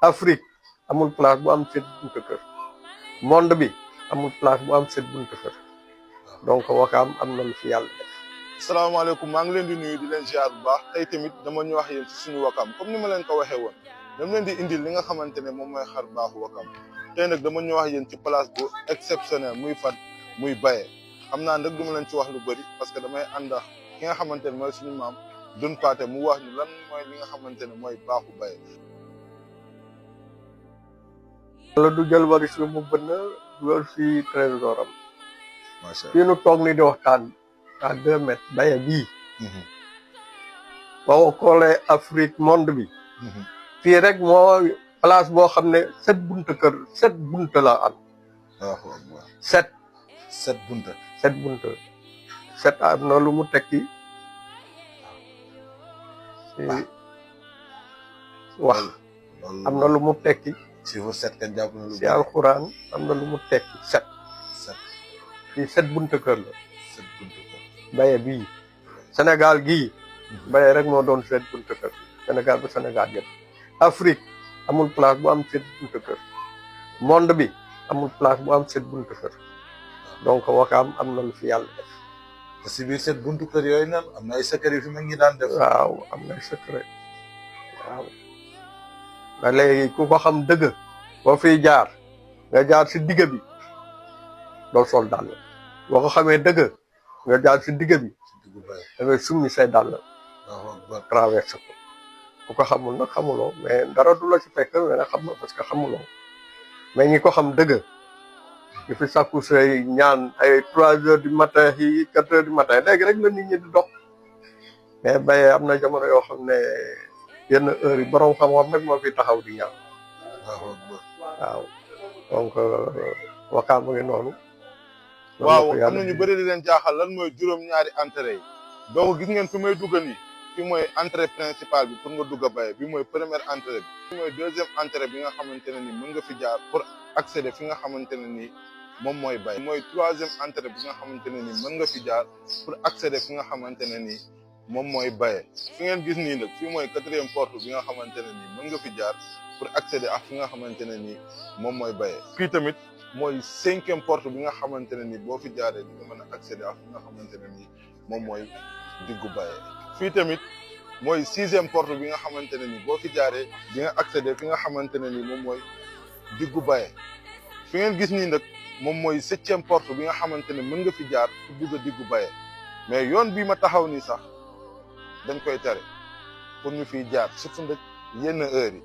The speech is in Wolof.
Afrique amul place bu am 7 buntu kër monde bi amul place bu am 7 buntu kër donc Wakaam am na lu fi yàlla def. salaamaaleykum maa ngi leen di nuyu di leen ziar bu baax tey tamit dama ñu wax yéen ci suñu Wakaam comme ni ma leen ko waxee woon dama leen di indil li nga xamante ne moom mooy xar baaxu Wakaam tey nag dama ñu wax yéen ci place bu exceptionnel muy fan muy Baye xam naa nag du ma leen ci wax lu bëri parce que damay ànd ak ki nga xamante ne mooy suñu maam Dun Paate mu wax ñu lan mooy li nga xamante ne mooy baaxu Baye. wala du jël waris lu mu bënn dugal fii trésor am. macha allah fii nu toog ni di waxtaan à 2 mètres Baye bii. boo xoolee Afrique monde bi. fii rek moo place boo xam ne 7 buntu kër 7 buntu la am. waaw 7. 7 bunta. 7 buntu 7 am na lu mu tekki si wax am na lu mu tekki chiffre 7 kan jàpp na lu si alxuraan am na lu mu tekki 7 fii 7 buntu kër la 7 bunta kër. Baye bii Sénégal gii Baye rek moo doon 7 buntu kër Sénégal ba Sénégal yëpp Afrique amul place bu am 7 buntu kër monde bi amul place bu am 7 buntu kër donc Wakaam am na lu fi yàlla def. si biir 7 buntu kër yooyu nag am na ay secret yu fi mag ñi daan def. waaw am na secret waaw nga léegi ku ko xam dëgg boo fiy jaar nga jaar si digg bi doo sol dàll boo ko xamee dëgg nga jaar si digg bi da ngay summi say dàll traversé ko ku ko xamul nag xamuloo mais dara du la ci fekk mais nag xam na parce que xamuloo mais ñi ko xam dëgg di fi sàkku say ñaan ay 3 heures du matin yi 4 heures du matin léegi rek la nit ñi di dox mais Baye am na jamono yoo xam ne yenn heure yi borom xam-xam nag moo fi taxaw di ñaan waaw donc Wakaam mu ngi noonu. waaw am na ñu bëri di leen jaaxal lan mooy juróom-ñaari entrée yi donc gis ngeen fi may dugg nii fi mooy entrée principale bi pour nga dugg a Baye bi mooy première entrée bi. fi mooy deuxième entrée bi nga xamante ne ni mën nga fi jaar pour accéder fi nga xamante ne ni moom mooy Baye. mooy troisième entrée bi nga xamante ne ni mën nga fi jaar pour accéder fi nga xamante ne ni moom mooy Baye. fi ngeen gis nii nag fii mooy quatrième porte bi nga xamante ne ni mën nga fi jaar pour accéder ak fi nga xamante ne ni moom mooy Baye. fii tamit mooy 5e porte bi nga xamante ne ni boo fi jaaree di nga mën a accéder ak fi nga xamante ne ni moom mooy diggu Baye. fii tamit mooy 6e porte bi nga xamante ne ni boo fi jaaree di nga accéder fi nga xamante ne ni moom mooy diggu Baye. fi ngeen gis nii nag moom mooy 7e porte bi nga xamante ne mën nga fi jaar pour dugg a diggu Baye mais yoon bii ma taxaw nii sax dañ koy tere pour ñu fiy jaar surtout nag yenn heures yi.